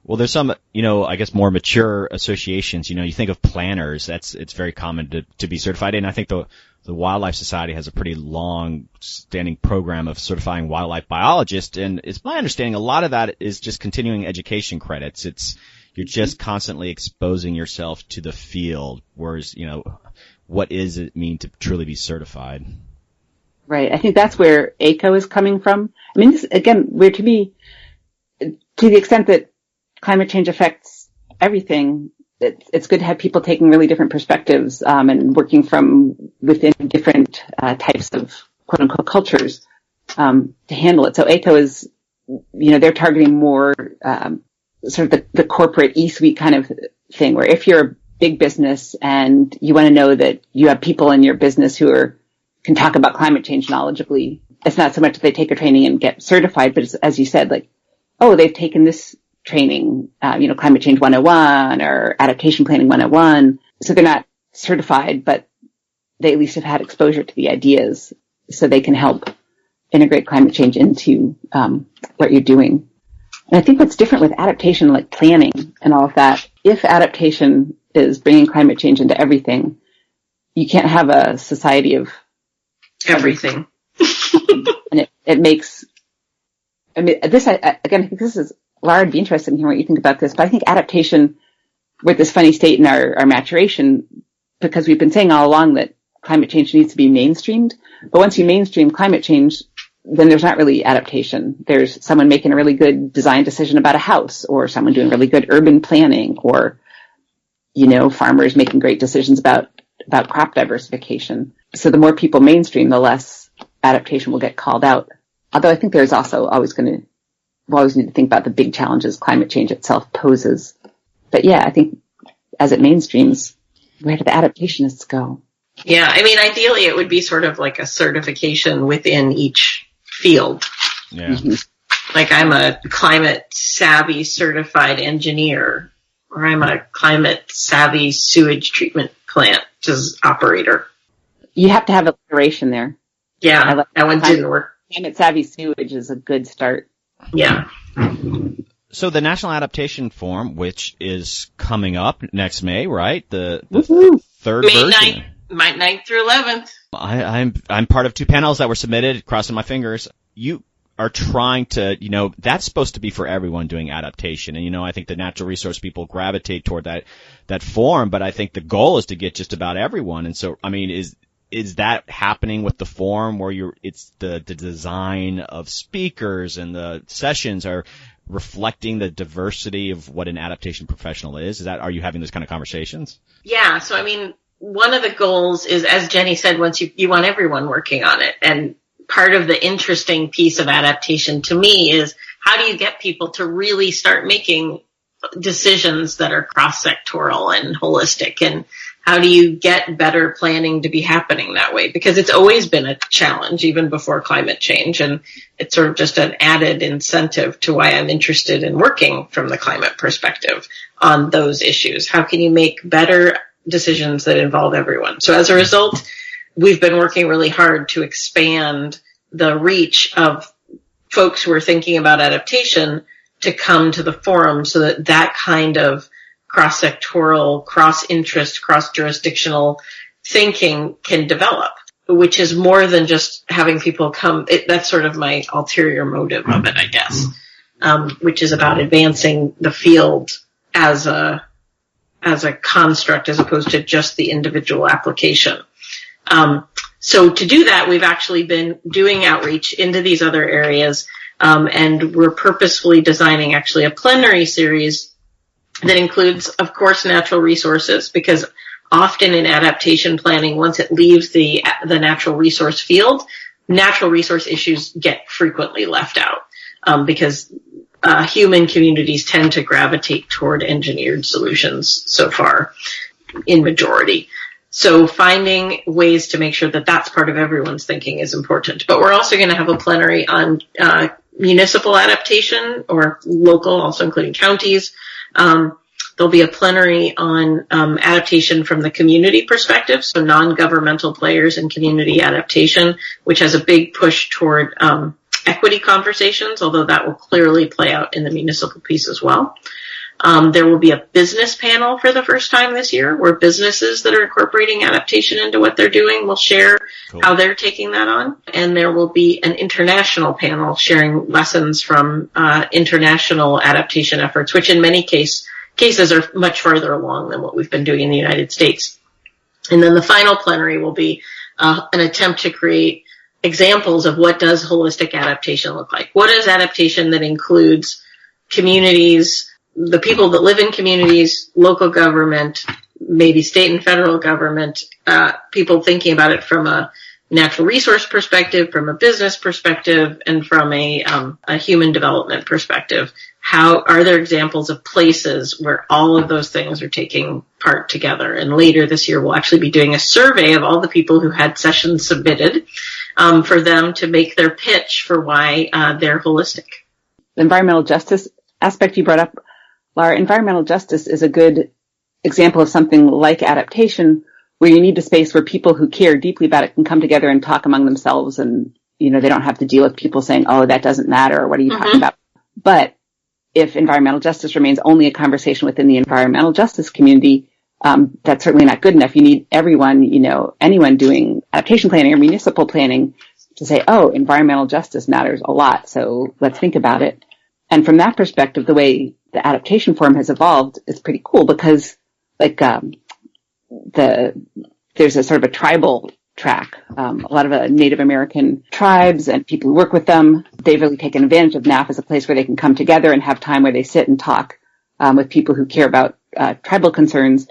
Well, there's some, I guess more mature associations, you think of planners, it's very common to be certified in. I think the Wildlife Society has a pretty long standing program of certifying wildlife biologists, and it's my understanding a lot of that is just continuing education credits. You're just constantly exposing yourself to the field, whereas, what does it mean to truly be certified? Right. I think that's where ACO is coming from. This, again, to me, to the extent that climate change affects everything, it's good to have people taking really different perspectives, and working from within different types of quote unquote cultures, to handle it. So ACO is, they're targeting more, sort of the corporate E-suite kind of thing, where if you're a big business and you want to know that you have people in your business who can talk about climate change knowledgeably, it's not so much that they take a training and get certified, but it's, as you said, like, oh, they've taken this training, Climate Change 101 or Adaptation Planning 101. So they're not certified, but they at least have had exposure to the ideas so they can help integrate climate change into what you're doing. And I think what's different with adaptation, like planning and all of that, if adaptation is bringing climate change into everything, you can't have a society of everything. And it makes, I think this is Lara, I'd be interested in hearing what you think about this, but I think adaptation, we're at this funny state in our maturation, because we've been saying all along that climate change needs to be mainstreamed. But once you mainstream climate change, then there's not really adaptation. There's someone making a really good design decision about a house, or someone doing really good urban planning, or, farmers making great decisions about crop diversification. So the more people mainstream, the less adaptation will get called out. Although I think there's also we'll always need to think about the big challenges climate change itself poses. But yeah, I think as it mainstreams, where do the adaptationists go? Yeah, I mean, ideally it would be sort of like a certification within each field. Yeah. Mm-hmm. Like I'm a climate savvy certified engineer, or I'm a climate savvy sewage treatment plant operator. You have to have alliteration there. Yeah, that one didn't work. Climate savvy sewage is a good start. Yeah. So the National Adaptation Forum, which is coming up next May, right? The third May version. May 9th through 11th. I'm part of two panels that were submitted, crossing my fingers. You are trying to, that's supposed to be for everyone doing adaptation. And, I think the natural resource people gravitate toward that forum, but I think the goal is to get just about everyone. And so, I mean, is that happening with the forum where it's the design of speakers and the sessions are reflecting the diversity of what an adaptation professional is? Are you having those kind of conversations? Yeah. So, I mean, one of the goals is, as Jenny said, once you want everyone working on it. And part of the interesting piece of adaptation to me is how do you get people to really start making decisions that are cross-sectoral and holistic, and how do you get better planning to be happening that way? Because it's always been a challenge, even before climate change, and it's sort of just an added incentive to why I'm interested in working from the climate perspective on those issues. How can you make better decisions that involve everyone? So as a result, we've been working really hard to expand the reach of folks who are thinking about adaptation to come to the forum so that kind of cross-sectoral, cross-interest, cross-jurisdictional thinking can develop, which is more than just having people come. That's sort of my ulterior motive of it, I guess, which is about advancing the field as a construct as opposed to just the individual application. So to do that, we've actually been doing outreach into these other areas, and we're purposefully designing actually a plenary series that includes, of course, natural resources, because often in adaptation planning, once it leaves the natural resource field, natural resource issues get frequently left out, because human communities tend to gravitate toward engineered solutions so far in majority. So finding ways to make sure that that's part of everyone's thinking is important. But we're also going to have a plenary on municipal adaptation, or local, also including counties. There'll be a plenary on adaptation from the community perspective, so non-governmental players in community adaptation, which has a big push toward equity conversations, although that will clearly play out in the municipal piece as well. There will be a business panel for the first time this year, where businesses that are incorporating adaptation into what they're doing will share how they're taking that on. And there will be an international panel sharing lessons from international adaptation efforts, which in many cases are much farther along than what we've been doing in the United States. And then the final plenary will be an attempt to create examples of what does holistic adaptation look like. What is adaptation that includes communities, the people that live in communities, local government, maybe state and federal government, people thinking about it from a natural resource perspective, from a business perspective, and from a human development perspective. How are there examples of places where all of those things are taking part together? And later this year, we'll actually be doing a survey of all the people who had sessions submitted, for them to make their pitch for why they're holistic. The environmental justice aspect you brought up, Lara, environmental justice is a good example of something like adaptation, where you need a space where people who care deeply about it can come together and talk among themselves, and, they don't have to deal with people saying, oh, that doesn't matter, or what are you talking about? But if environmental justice remains only a conversation within the environmental justice community, that's certainly not good enough. You need everyone, anyone doing adaptation planning or municipal planning to say, oh, environmental justice matters a lot, so let's think about it. And from that perspective, the way the Adaptation Forum has evolved is pretty cool because like, there's a sort of a tribal track. A lot of Native American tribes and people who work with them, they've really taken advantage of NAF as a place where they can come together and have time where they sit and talk with people who care about tribal concerns.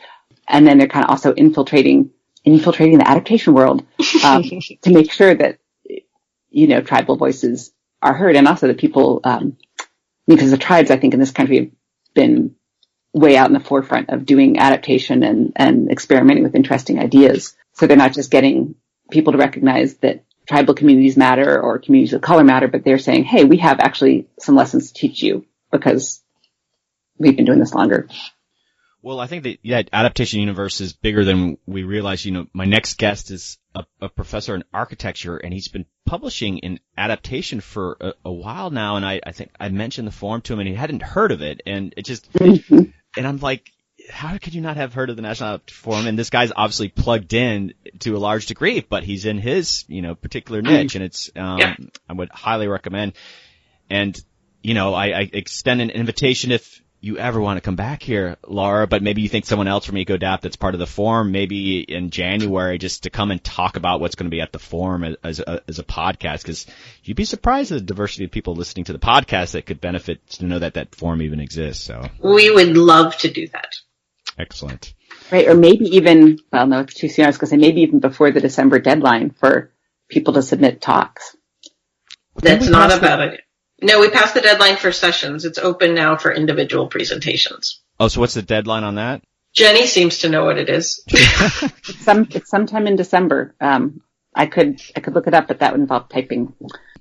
And then they're kind of also infiltrating the adaptation world to make sure that, tribal voices are heard, and also that people, because the tribes, I think, in this country have been way out in the forefront of doing adaptation and experimenting with interesting ideas. So they're not just getting people to recognize that tribal communities matter or communities of color matter, but they're saying, hey, we have actually some lessons to teach you because we've been doing this longer. Well, I think that, Adaptation Universe is bigger than we realize. My next guest is a professor in architecture, and he's been publishing in adaptation for a while now. And I think I mentioned the forum to him, and he hadn't heard of it. And it just, and I'm like, how could you not have heard of the National Adaptation Forum? And this guy's obviously plugged in to a large degree, but he's in his, particular niche, and it's, I would highly recommend. And, I extend an invitation if you ever want to come back here, Lara, but maybe you think someone else from Ecoadapt that's part of the forum, maybe in January, just to come and talk about what's going to be at the forum as a podcast, because you'd be surprised at the diversity of people listening to the podcast that could benefit to know that forum even exists. So we would love to do that. Excellent. Right, or maybe even, well, no, it's too soon. I was going to say maybe even before the December deadline for people to submit talks. That's not a bad idea. No, we passed the deadline for sessions. It's open now for individual presentations. Oh, so what's the deadline on that? Jenny seems to know what it is. It's sometime in December. I could look it up, but that would involve typing.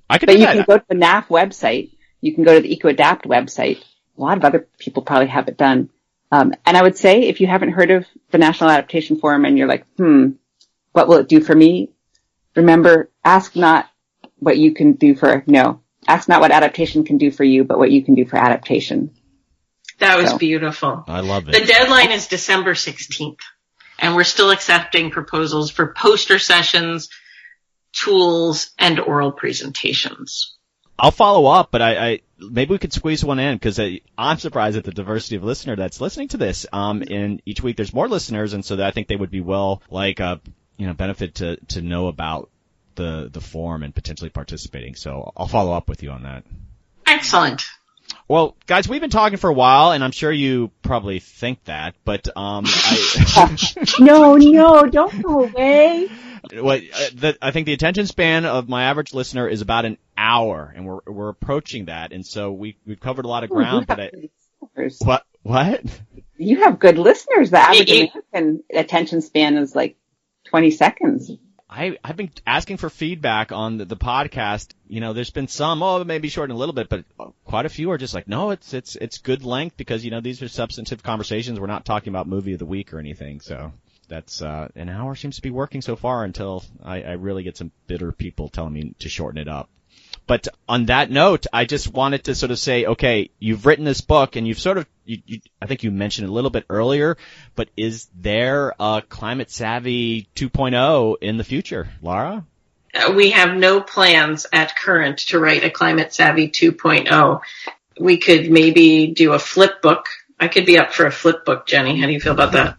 But you can go to the NAF website. You can go to the Ecoadapt website. A lot of other people probably have it done. And I would say if you haven't heard of the National Adaptation Forum and you're like, what will it do for me? Remember, ask not what you can do ask not what adaptation can do for you, but what you can do for adaptation. That was beautiful. I love it. The deadline is December 16th, and we're still accepting proposals for poster sessions, tools, and oral presentations. I'll follow up, but I maybe we could squeeze one in because I'm surprised at the diversity of listener that's listening to this. And each week there's more listeners, and so I think they would be benefit to know about the forum and potentially participating. So I'll follow up with you on that. Excellent. Well, guys, we've been talking for a while, and I'm sure you probably think that, but No, don't go away. I think the attention span of my average listener is about an hour, and we're approaching that, and so we've covered a lot of ground. What? You have good listeners. The average American attention span is like 20 seconds. I've been asking for feedback on the podcast. There's been some, maybe shortened a little bit, but quite a few are just like, no, it's good length because, these are substantive conversations. We're not talking about movie of the week or anything. So that's, an hour seems to be working so far until I really get some bitter people telling me to shorten it up. But on that note, I just wanted to sort of say, okay, you've written this book and you've sort of, I think you mentioned a little bit earlier, but is there a Climate Savvy 2.0 in the future, Lara? We have no plans at current to write a Climate Savvy 2.0. We could maybe do a flip book. I could be up for a flip book, Jenny. How do you feel about that?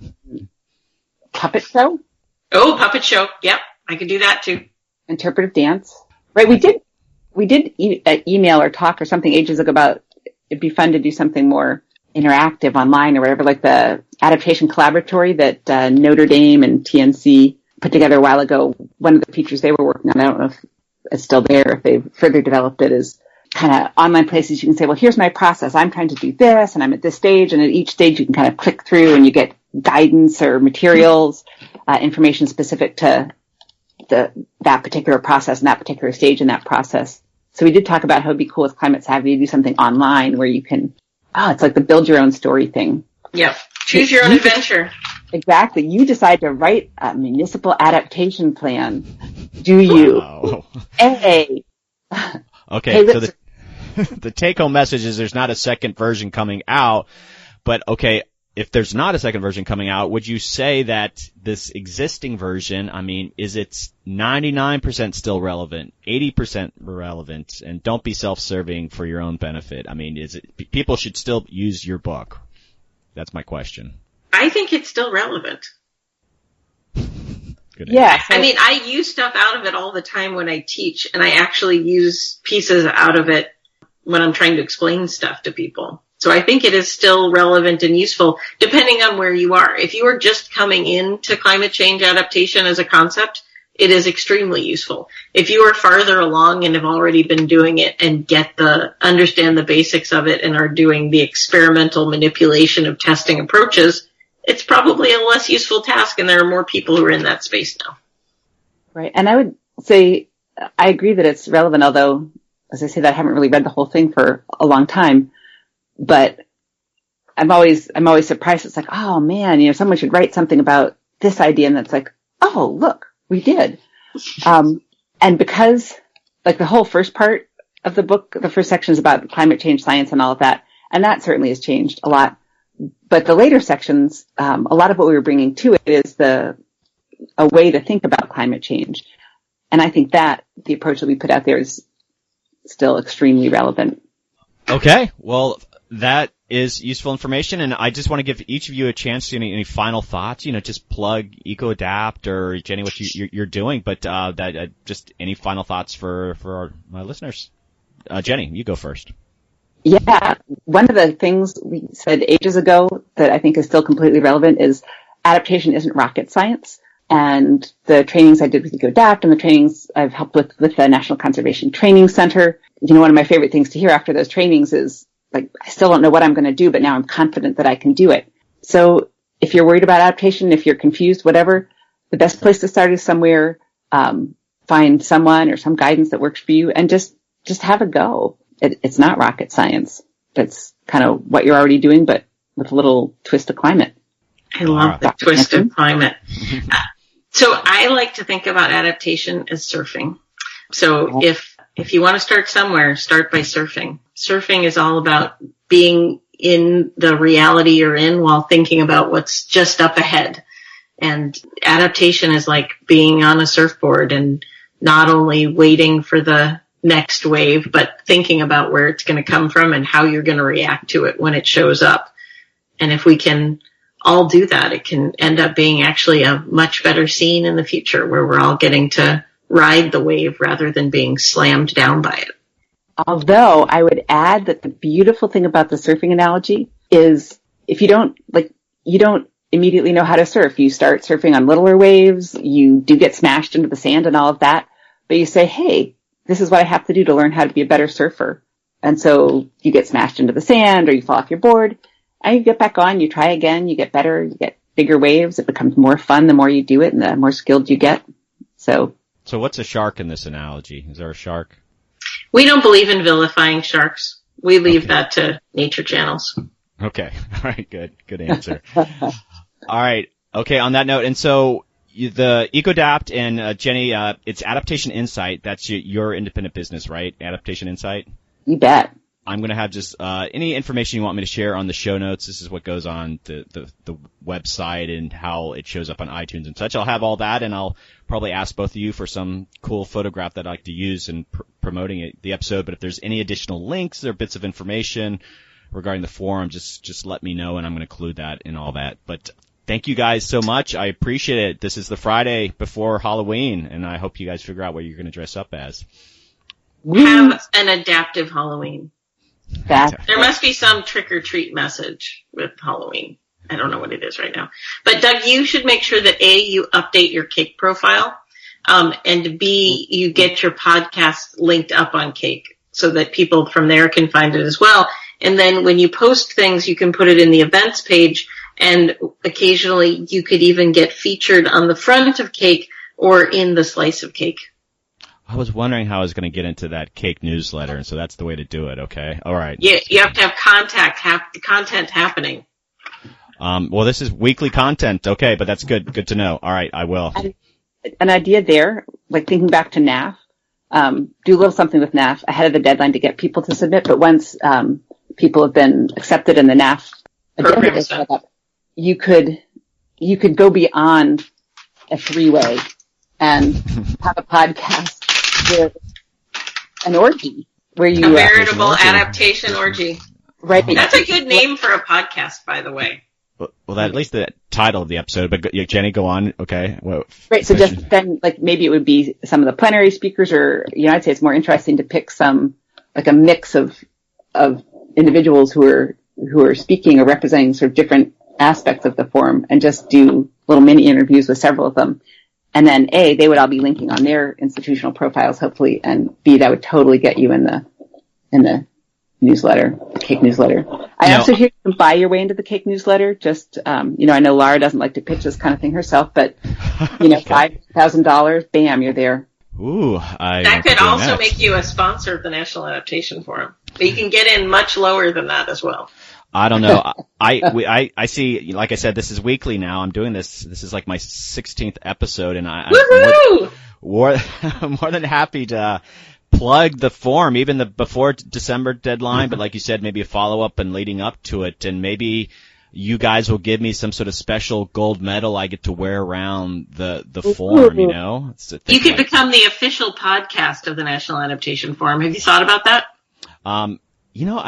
Puppet show? Oh, puppet show. Yep, I could do that too. Interpretive dance. Right, we did email or talk or something ages ago about it'd be fun to do something more interactive online or whatever, like the adaptation collaboratory that Notre Dame and TNC put together a while ago. One of the features they were working on, I don't know if it's still there, if they've further developed it, is kind of online places you can say, well, here's my process. I'm trying to do this and I'm at this stage, and at each stage you can kind of click through and you get guidance or materials, information specific to that particular process and that particular stage in that process. So we did talk about how it'd be cool with Climate Savvy to do something online where you can, it's like the build your own story thing. Yeah. Choose your own adventure. Exactly. You decide to write a municipal adaptation plan. Do you? Wow. Okay. So the take home message is there's not a second version coming out, but okay, if there's not a second version coming out, would you say that this existing version, I mean, is it 99% still relevant, 80% relevant, and don't be self-serving for your own benefit? I mean, is it, people should still use your book? That's my question. I think it's still relevant. Good Yeah. I mean, I use stuff out of it all the time when I teach, and I actually use pieces out of it when I'm trying to explain stuff to people. So I think it is still relevant and useful, depending on where you are. If you are just coming into climate change adaptation as a concept, it is extremely useful. If you are farther along and have already been doing it and understand the basics of it and are doing the experimental manipulation of testing approaches, it's probably a less useful task, and there are more people who are in that space now. Right. And I would say I agree that it's relevant, although, as I say, that I haven't really read the whole thing for a long time. But I'm always surprised. It's like, oh man, someone should write something about this idea. And it's like, oh, look, we did. And because like the whole first part of the book, the first section is about climate change science and all of that. And that certainly has changed a lot. But the later sections, a lot of what we were bringing to it is a way to think about climate change. And I think that the approach that we put out there is still extremely relevant. Okay. Well, that is useful information, and I just want to give each of you a chance to any final thoughts. Just plug Ecoadapt or Jenny, what you're doing, but just any final thoughts for my listeners. Jenny, you go first. Yeah, one of the things we said ages ago that I think is still completely relevant is adaptation isn't rocket science. And the trainings I did with Ecoadapt and the trainings I've helped with the National Conservation Training Center, one of my favorite things to hear after those trainings is, like, I still don't know what I'm going to do, but now I'm confident that I can do it. So if you're worried about adaptation, if you're confused, whatever, the best place to start is somewhere, find someone or some guidance that works for you and just have a go. It's not rocket science. That's kind of what you're already doing, but with a little twist of climate. I love the twist of climate. So I like to think about adaptation as surfing. So if you want to start somewhere, start by surfing. Surfing is all about being in the reality you're in while thinking about what's just up ahead. And adaptation is like being on a surfboard and not only waiting for the next wave, but thinking about where it's going to come from and how you're going to react to it when it shows up. And if we can all do that, it can end up being actually a much better scene in the future where we're all getting to ride the wave rather than being slammed down by it. Although I would add that the beautiful thing about the surfing analogy is if you don't immediately know how to surf. You start surfing on littler waves, you do get smashed into the sand and all of that, but you say, hey, this is what I have to do to learn how to be a better surfer. And so you get smashed into the sand or you fall off your board and you get back on, you try again, you get better, you get bigger waves. It becomes more fun the more you do it and the more skilled you get. So what's a shark in this analogy? Is there a shark? We don't believe in vilifying sharks. We leave that to nature channels. Okay. All right. Good answer. All right. Okay. On that note, and so the Ecoadapt and Jenny, it's Adaptation Insight. That's your independent business, right? Adaptation Insight. You bet. I'm going to have just any information you want me to share on the show notes. This is what goes on the website and how it shows up on iTunes and such. I'll have all that, and I'll probably ask both of you for some cool photograph that I'd like to use in promoting the episode. But if there's any additional links or bits of information regarding the forum, just let me know, and I'm going to include that in all that. But thank you guys so much. I appreciate it. This is the Friday before Halloween, and I hope you guys figure out what you're going to dress up as. Have an adaptive Halloween. There must be some trick-or-treat message with Halloween. I don't know what it is right now. But Doug, you should make sure that A, you update your Cake profile, and B, you get your podcast linked up on Cake so that people from there can find it as well. And then when you post things, you can put it in the events page, and occasionally you could even get featured on the front of Cake or in the slice of Cake. I was wondering how I was going to get into that Cake newsletter, and so that's the way to do it, okay? All right. Yeah, you have to have content happening. Well, this is weekly content, okay, but that's good. Good to know. All right, I will. An idea there, like thinking back to NAF, do a little something with NAF ahead of the deadline to get people to submit, but once people have been accepted in the NAF agenda, you could go beyond a three-way and have a podcast with an orgy where you a veritable adaptation orgy. Right. That's a good name for a podcast, by the way. Well, at least the title of the episode. But Jenny, go on. Okay. Well, right. So just then, like maybe it would be some of the plenary speakers, or I'd say it's more interesting to pick some, like a mix of individuals who are speaking or representing sort of different aspects of the forum, and just do little mini interviews with several of them. And then A, they would all be linking on their institutional profiles, hopefully, and B, that would totally get you in the newsletter, the cake newsletter. I also hear you can buy your way into the cake newsletter. Just, I know Lara doesn't like to pitch this kind of thing herself, but, $5,000, bam, you're there. Ooh, that could also make you a sponsor of the National Adaptation Forum. But you can get in much lower than that as well. I don't know. I see, like I said, this is weekly now. I'm doing this. This is like my 16th episode, and I'm more than happy to plug the forum, even before December deadline. But like you said, maybe a follow up and leading up to it, and maybe you guys will give me some sort of special gold medal I get to wear around the forum. You could become the official podcast of the National Adaptation Forum. Have you thought about that? I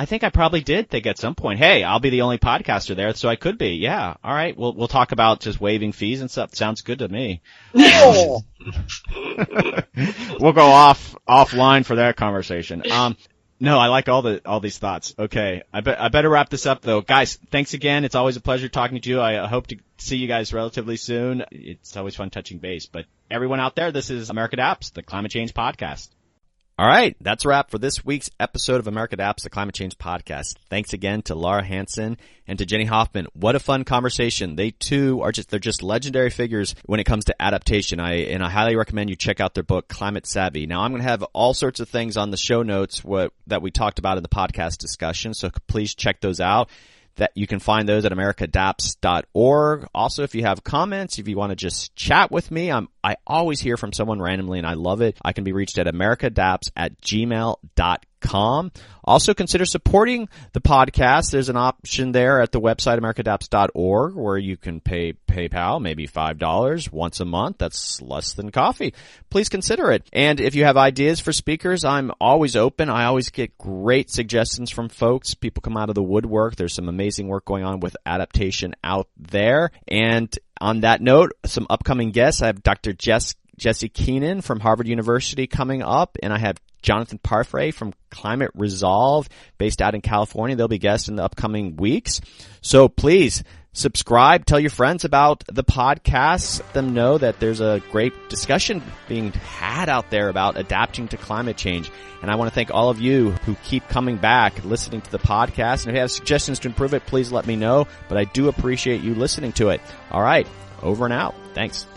think I probably did think at some point, hey, I'll be the only podcaster there, so I could be. Yeah. All right. We'll talk about just waiving fees and stuff. Sounds good to me. We'll go offline for that conversation. No, I like all these thoughts. Okay. I better wrap this up though. Guys, thanks again. It's always a pleasure talking to you. I hope to see you guys relatively soon. It's always fun touching base, but everyone out there, this is America Adapts, the climate change podcast. All right, that's a wrap for this week's episode of America Adapts, the Climate Change Podcast. Thanks again to Lara Hansen and to Jenny Hoffman. What a fun conversation. They too they're just legendary figures when it comes to adaptation. I highly recommend you check out their book, Climate Savvy. Now, I'm going to have all sorts of things on the show notes that we talked about in the podcast discussion, so please check those out. That you can find those at americaadapts.org. Also, if you have comments, if you want to just chat with me, I always hear from someone randomly and I love it. I can be reached at americaadapts@gmail.com. Also, consider supporting the podcast. There's an option there at the website, americaadapts.org, where you can pay PayPal, maybe $5 once a month. That's less than coffee. Please consider it. And if you have ideas for speakers, I'm always open. I always get great suggestions from folks. People come out of the woodwork. There's some amazing work going on with adaptation out there. And on that note, some upcoming guests. I have Dr. Jesse Keenan from Harvard University coming up, and I have Jonathan Parfray from Climate Resolve, based out in California. They'll be guests in the upcoming weeks. So please subscribe, tell your friends about the podcast, let them know that there's a great discussion being had out there about adapting to climate change. And I want to thank all of you who keep coming back, listening to the podcast. And if you have suggestions to improve it, please let me know. But I do appreciate you listening to it. All right, over and out. Thanks.